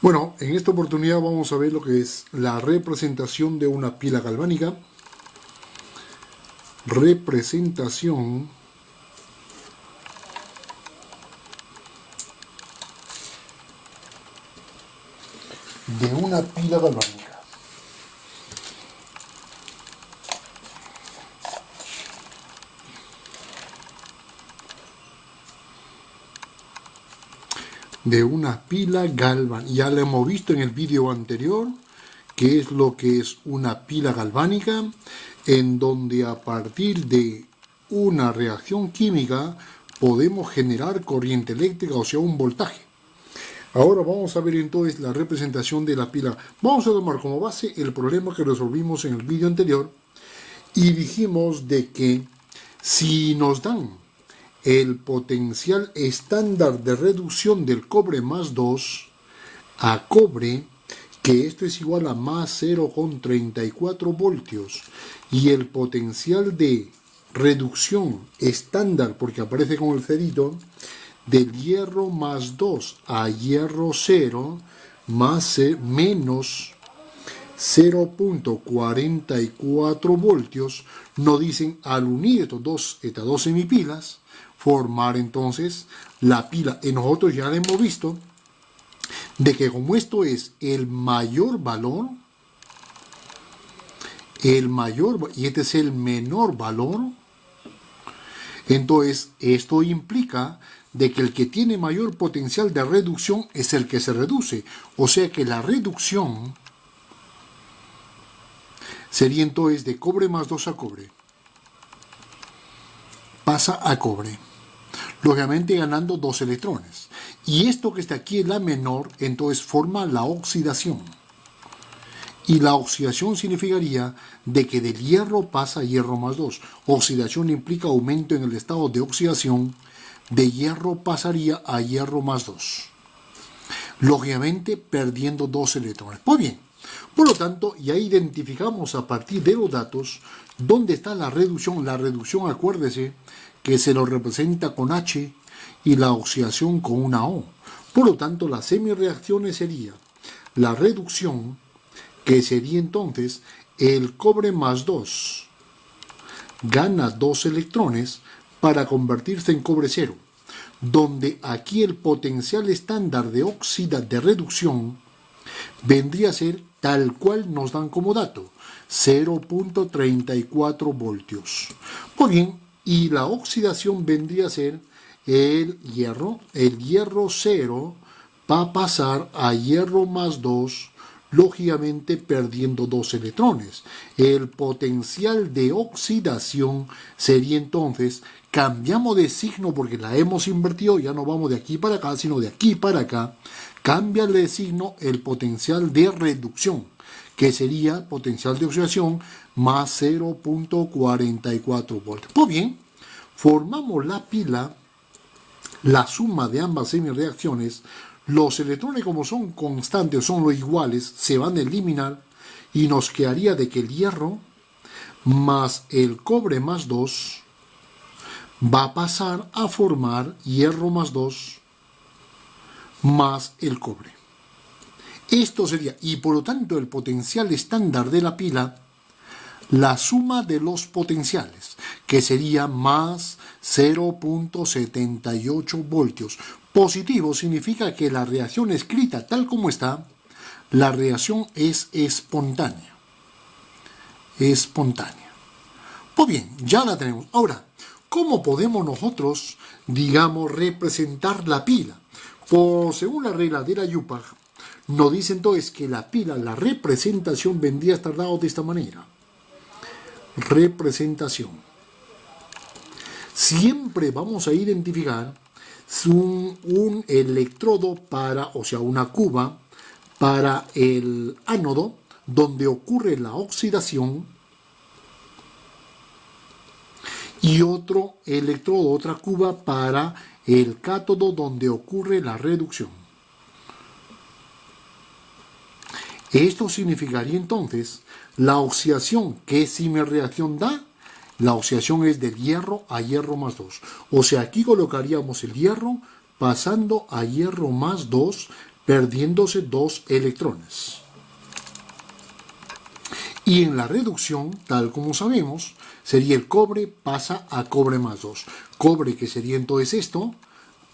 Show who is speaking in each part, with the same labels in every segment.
Speaker 1: Bueno, en esta oportunidad vamos a ver lo que es la representación de una pila galvánica. Representación de una pila galvánica. De una pila galvánica. Ya lo hemos visto en el vídeo anterior, que es lo que es una pila galvánica, en donde a partir de una reacción química podemos generar corriente eléctrica, o sea, un voltaje. Ahora vamos a ver entonces la representación de la pila. Vamos a tomar como base el problema que resolvimos en el vídeo anterior y dijimos de que si nos dan el potencial estándar de reducción del cobre más 2 a cobre, que esto es igual a más 0,34 voltios, y el potencial de reducción estándar, porque aparece con el cerito, del hierro más 2 a hierro 0 más menos 0,44 voltios, nos dicen al unir estas dos semipilas, formar entonces la pila. Y nosotros ya hemos visto de que como esto es el mayor valor y este es el menor valor, entonces esto implica de que el que tiene mayor potencial de reducción es el que se reduce. O sea que la reducción sería entonces de cobre más 2 a cobre. Pasa a cobre, lógicamente ganando 2 electrones. Y esto que está aquí es la menor, entonces forma la oxidación. Y la oxidación significaría de que del hierro pasa a hierro más 2. Oxidación implica aumento en el estado de oxidación. De hierro pasaría a hierro más 2. Lógicamente perdiendo 2 electrones. Pues bien, por lo tanto, ya identificamos a partir de los datos dónde está la reducción. La reducción, acuérdese, que se lo representa con H y la oxidación con una O. Por lo tanto, las semireacciones sería la reducción, que sería entonces el cobre más 2 gana 2 electrones para convertirse en cobre 0, donde aquí el potencial estándar de reducción vendría a ser tal cual nos dan como dato, 0,34 voltios. Muy bien, y la oxidación vendría a ser el hierro 0 va a pasar a hierro más 2, lógicamente perdiendo 2 electrones. El potencial de oxidación sería entonces, cambiamos de signo porque la hemos invertido, ya no vamos de aquí para acá, sino de aquí para acá, cambia de signo el potencial de reducción, que sería potencial de oxidación más 0,44 voltios. Pues bien, formamos la pila, la suma de ambas semireacciones. Los electrones, como son constantes, son los iguales, se van a eliminar y nos quedaría de que el hierro más el cobre más 2 va a pasar a formar hierro más 2 más el cobre. Esto sería, y por lo tanto el potencial estándar de la pila, la suma de los potenciales, que sería más 0,78 voltios. Positivo significa que la reacción escrita tal como está, la reacción es espontánea. Espontánea. Pues bien, ya la tenemos. Ahora, ¿cómo podemos nosotros, digamos, representar la pila? Pues según la regla de la YUPAC, nos dice entonces que la pila, la representación vendría a estar dado de esta manera. Representación. Siempre vamos a identificar un electrodo o sea, una cuba para el ánodo, donde ocurre la oxidación, y otro electrodo, otra cuba para el cátodo, donde ocurre la reducción. Esto significaría entonces la oxidación. ¿Qué semireacción da? La oxidación es del hierro a hierro más 2. O sea, aquí colocaríamos el hierro pasando a hierro más 2, perdiéndose 2 electrones. Y en la reducción, tal como sabemos, sería el cobre pasa a cobre más 2. Cobre, que sería entonces esto,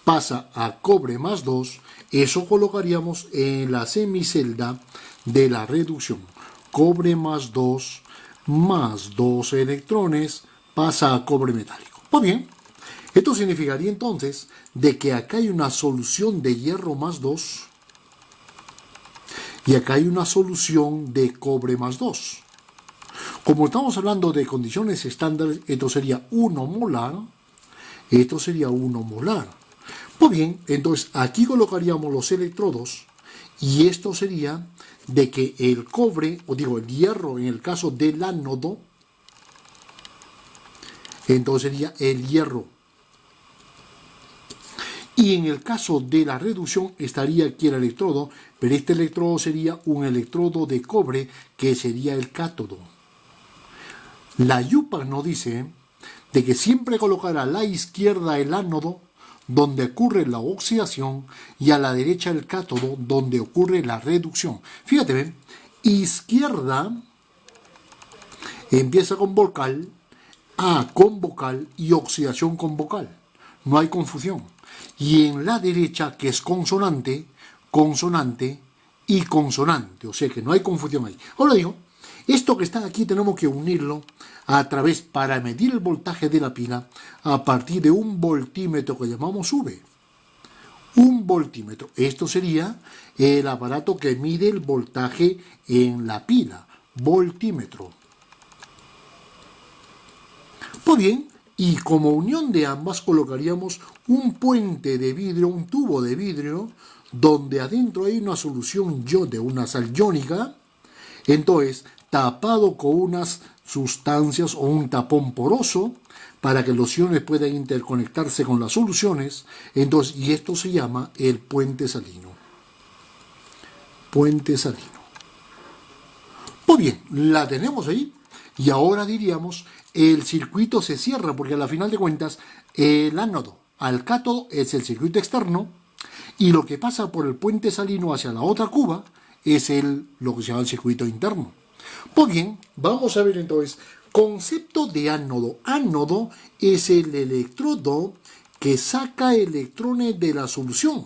Speaker 1: pasa a cobre más 2. Eso colocaríamos en la semicelda de la reducción. Cobre más 2 electrones pasa a cobre metálico. Pues bien, esto significaría entonces de que acá hay una solución de hierro más 2 y acá hay una solución de cobre más 2. Como estamos hablando de condiciones estándares, esto sería 1 molar, esto sería 1 molar. Pues bien, entonces aquí colocaríamos los electrodos y esto sería de que el cobre, o digo el hierro en el caso del ánodo, entonces sería el hierro. Y en el caso de la reducción estaría aquí el electrodo, pero este electrodo sería un electrodo de cobre que sería el cátodo. La YUPAC nos dice de que siempre colocará a la izquierda el ánodo donde ocurre la oxidación y a la derecha el cátodo donde ocurre la reducción. Fíjate, ¿ven? Izquierda empieza con vocal, A con vocal y oxidación con vocal. No hay confusión. Y en la derecha, que es consonante, consonante y consonante. O sea que no hay confusión ahí. Ahora digo, esto que está aquí tenemos que unirlo a través, para medir el voltaje de la pila, a partir de un voltímetro que llamamos V. Un voltímetro. Esto sería el aparato que mide el voltaje en la pila. Voltímetro. Pues bien, y como unión de ambas colocaríamos un puente de vidrio, un tubo de vidrio, donde adentro hay una solución de una sal iónica, entonces tapado con unas sustancias o un tapón poroso para que los iones puedan interconectarse con las soluciones, entonces, y esto se llama el puente salino. Puente salino. Pues bien, la tenemos ahí y ahora diríamos el circuito se cierra porque a la final de cuentas el ánodo al cátodo es el circuito externo y lo que pasa por el puente salino hacia la otra cuba es lo que se llama el circuito interno. Pues bien, vamos a ver entonces, concepto de ánodo. Ánodo es el electrodo que saca electrones de la solución.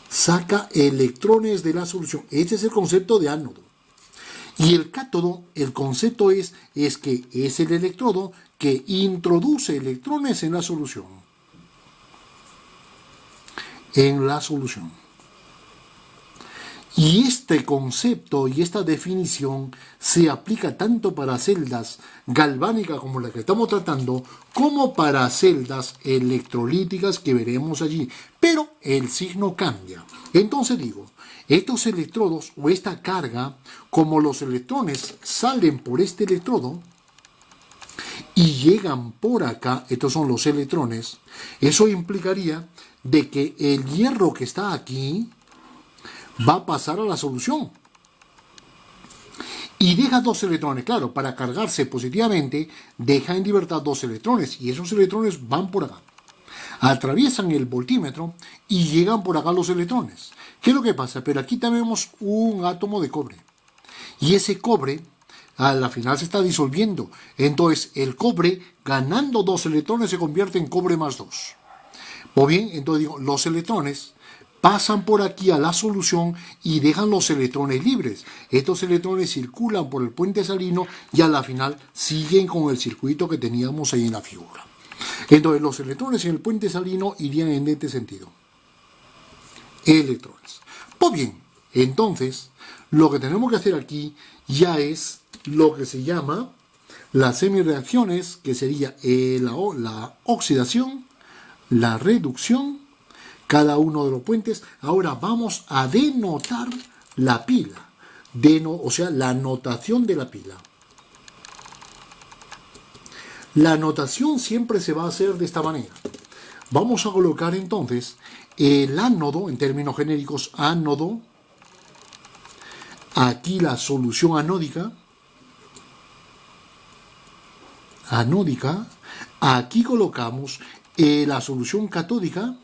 Speaker 1: Saca electrones de la solución. Este es el concepto de ánodo. Y el cátodo, el concepto es que es el electrodo que introduce electrones en la solución. En la solución. Y este concepto y esta definición se aplica tanto para celdas galvánicas como la que estamos tratando, como para celdas electrolíticas que veremos allí. Pero el signo cambia. Entonces digo, estos electrodos o esta carga, como los electrones salen por este electrodo y llegan por acá, estos son los electrones, eso implicaría de que el hierro que está aquí va a pasar a la solución. Y deja 2 electrones, claro, para cargarse positivamente, deja en libertad 2 electrones, y esos electrones van por acá. Atraviesan el voltímetro y llegan por acá los electrones. ¿Qué es lo que pasa? Pero aquí tenemos un átomo de cobre. Y ese cobre, a la final se está disolviendo. Entonces, el cobre, ganando 2 electrones, se convierte en cobre más 2. Pues bien, entonces digo, los electrones pasan por aquí a la solución y dejan los electrones libres. Estos electrones circulan por el puente salino y a la final siguen con el circuito que teníamos ahí en la figura. Entonces los electrones en el puente salino irían en este sentido. Electrones. Pues bien, entonces lo que tenemos que hacer aquí ya es lo que se llama las semireacciones, que sería la oxidación, la reducción, cada uno de los puentes. Ahora vamos a denotar la pila, o sea, la notación de la pila. La notación siempre se va a hacer de esta manera. Vamos a colocar entonces el ánodo, en términos genéricos, ánodo, aquí la solución anódica, aquí colocamos la solución catódica,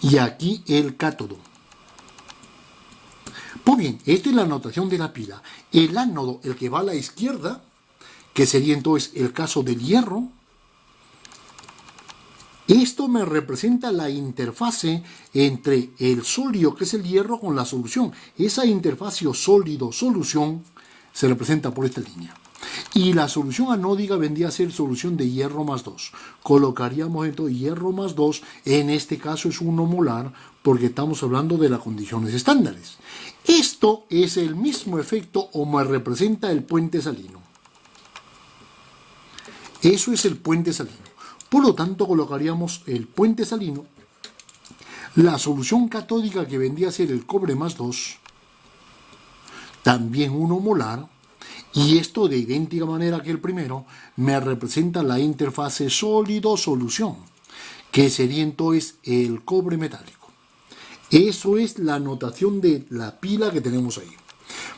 Speaker 1: y aquí el cátodo. Pues bien, esta es la notación de la pila. El ánodo, el que va a la izquierda, que sería entonces el caso del hierro, esto me representa la interfase entre el sólido, que es el hierro, con la solución. Esa interfase sólido-solución se representa por esta línea. Y la solución anódica vendría a ser solución de hierro más 2. Colocaríamos entonces hierro más 2, en este caso es 1 molar, porque estamos hablando de las condiciones estándares. Esto es el mismo efecto o me representa el puente salino. Eso es el puente salino. Por lo tanto, colocaríamos el puente salino, la solución catódica que vendría a ser el cobre más 2, también 1 molar, y esto de idéntica manera que el primero, me representa la interfase sólido-solución, que sería entonces el cobre metálico. Eso es la notación de la pila que tenemos ahí.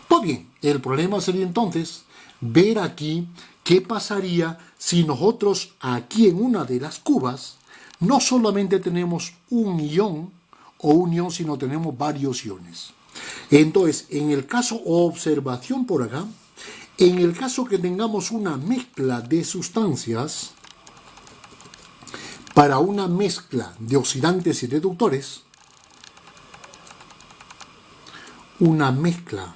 Speaker 1: Pues bien, el problema sería entonces ver aquí qué pasaría si nosotros aquí en una de las cubas no solamente tenemos un ion o un ion, sino tenemos varios iones. Entonces, en el caso, observación por acá, en el caso que tengamos una mezcla de sustancias, para una mezcla de oxidantes y reductores, una mezcla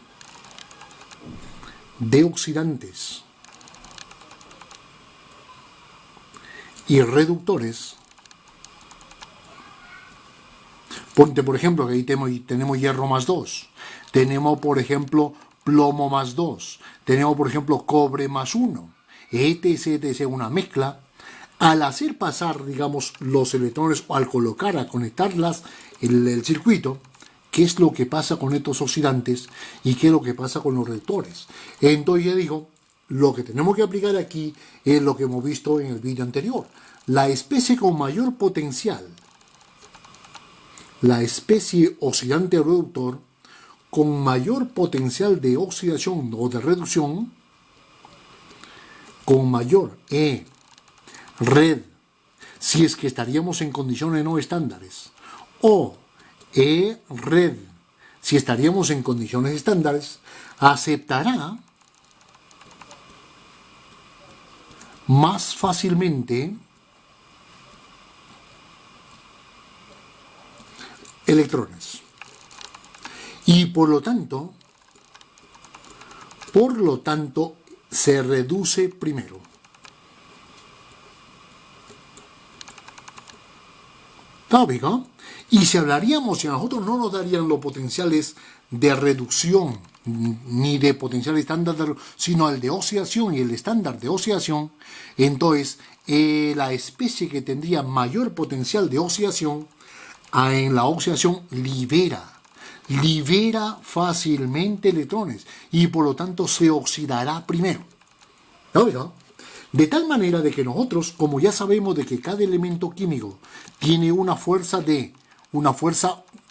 Speaker 1: de oxidantes y reductores, ponte por ejemplo que ahí tenemos hierro más 2, tenemos por ejemplo plomo más 2, tenemos por ejemplo cobre más 1, etc, una mezcla. Al hacer pasar, digamos, los electrones o al colocar, a conectarlas el circuito, ¿qué es lo que pasa con estos oxidantes y qué es lo que pasa con los reductores? Entonces ya digo, lo que tenemos que aplicar aquí es lo que hemos visto en el vídeo anterior. La especie con mayor potencial, la especie oxidante reductor, con mayor potencial de oxidación o de reducción, con mayor red, si es que estaríamos en condiciones no estándares, o red, si estaríamos en condiciones estándares, aceptará más fácilmente electrones. Y por lo tanto, se reduce primero. ¿Está bien? Y si hablaríamos, si a nosotros no nos darían los potenciales de reducción, ni de potencial estándar, sino el de oxidación y el estándar de oxidación, entonces la especie que tendría mayor potencial de oxidación, en la oxidación libera fácilmente electrones y por lo tanto se oxidará primero. ¿No? De tal manera de que nosotros, como ya sabemos de que cada elemento químico tiene una fuerza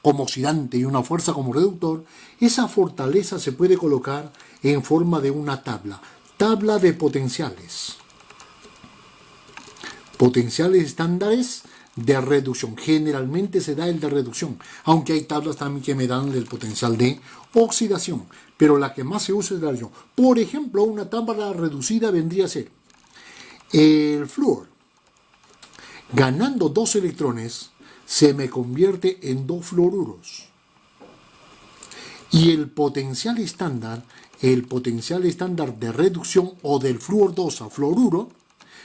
Speaker 1: como oxidante y una fuerza como reductor, esa fortaleza se puede colocar en forma de una tabla de potenciales. Potenciales estándares de reducción. Generalmente se da el de reducción, aunque hay tablas también que me dan el potencial de oxidación, pero la que más se usa es la reducción. Por ejemplo, una tabla reducida vendría a ser el flúor. Ganando 2 electrones, se me convierte en 2 fluoruros. Y el potencial estándar de reducción o del flúor 2 a fluoruro,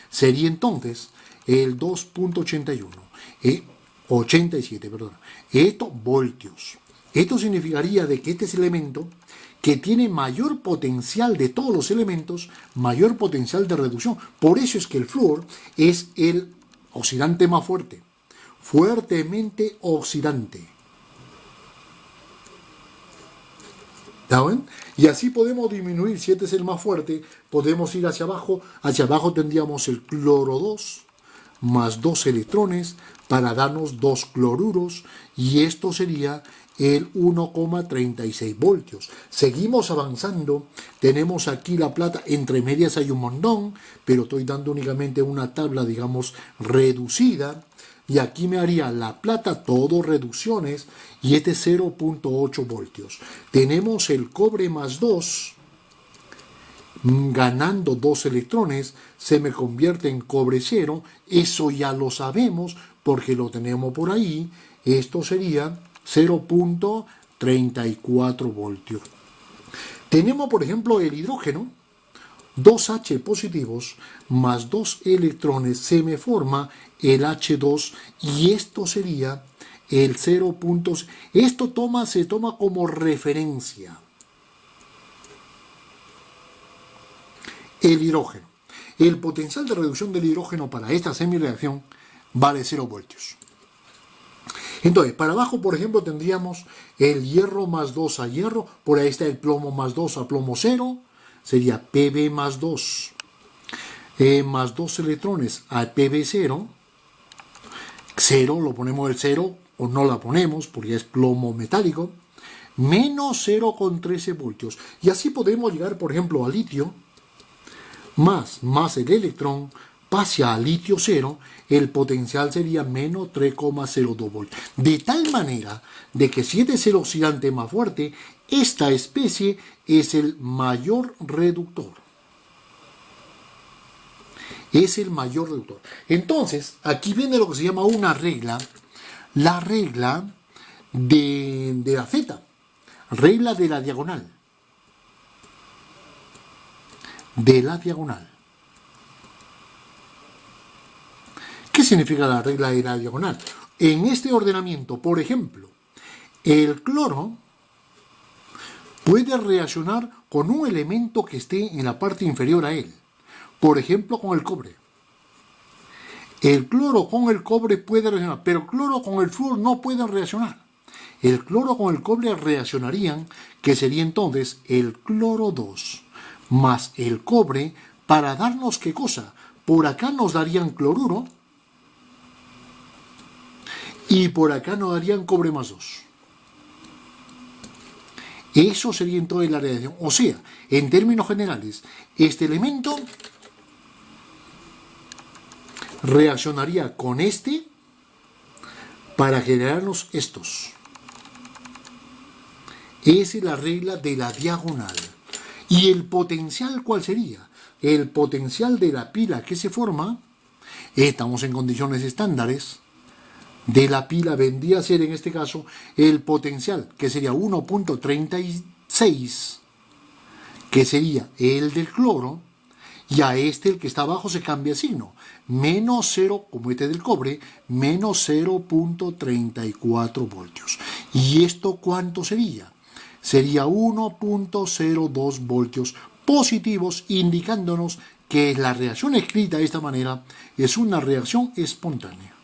Speaker 1: sería entonces el 2.87, Esto voltios. Esto significaría de que este es el elemento que tiene mayor potencial de todos los elementos, mayor potencial de reducción. Por eso es que el flúor es el oxidante más fuerte, fuertemente oxidante. ¿Está bien? Y así podemos disminuir, si este es el más fuerte, podemos ir hacia abajo tendríamos el cloro 2, más 2 electrones para darnos 2 cloruros, y esto sería el 1,36 voltios. Seguimos avanzando. Tenemos aquí la plata. Entre medias hay un montón, pero estoy dando únicamente una tabla, digamos, reducida. Y aquí me haría la plata, todo reducciones, y este 0,8 voltios. Tenemos el cobre más 2, ganando 2 electrones, se me convierte en cobre 0. Eso ya lo sabemos porque lo tenemos por ahí. Esto sería 0,34 voltios. Tenemos, por ejemplo, el hidrógeno. 2H positivos más 2 electrones, se me forma el H2 y esto sería el 0. Esto se toma como referencia. El hidrógeno. El potencial de reducción del hidrógeno para esta semireacción vale 0 voltios. Entonces, para abajo, por ejemplo, tendríamos el hierro más 2 a hierro. Por ahí está el plomo más 2 a plomo 0. Sería Pb más 2, más 2 electrones a Pb0. 0, lo ponemos el 0 o no la ponemos porque es plomo metálico. Menos 0,13 voltios. Y así podemos llegar, por ejemplo, a litio. Más el electrón pase a litio 0. El potencial sería menos 3,02 voltios. De tal manera de que si este es el oxidante más fuerte, esta especie es el mayor reductor. Es el mayor reductor. Entonces, aquí viene lo que se llama una regla. La regla de la Z. Regla de la diagonal. De la diagonal. ¿Qué significa la regla de la diagonal? En este ordenamiento, por ejemplo, el cloro puede reaccionar con un elemento que esté en la parte inferior a él. Por ejemplo, con el cobre. El cloro con el cobre puede reaccionar, pero el cloro con el flúor no pueden reaccionar. El cloro con el cobre reaccionarían, que sería entonces el cloro 2 más el cobre, para darnos ¿qué cosa? Por acá nos darían cloruro y por acá nos darían cobre más 2. Eso sería entonces la reacción. O sea, en términos generales, este elemento reaccionaría con este para generarnos estos. Esa es la regla de la diagonal. ¿Y el potencial cuál sería? El potencial de la pila que se forma, estamos en condiciones estándares, de la pila vendría a ser en este caso el potencial, que sería 1,36, que sería el del cloro, y a este, el que está abajo, se cambia el signo. Menos 0, como este del cobre, menos 0,34 voltios. ¿Y esto cuánto sería? Sería 1,02 voltios positivos, indicándonos que la reacción escrita de esta manera es una reacción espontánea.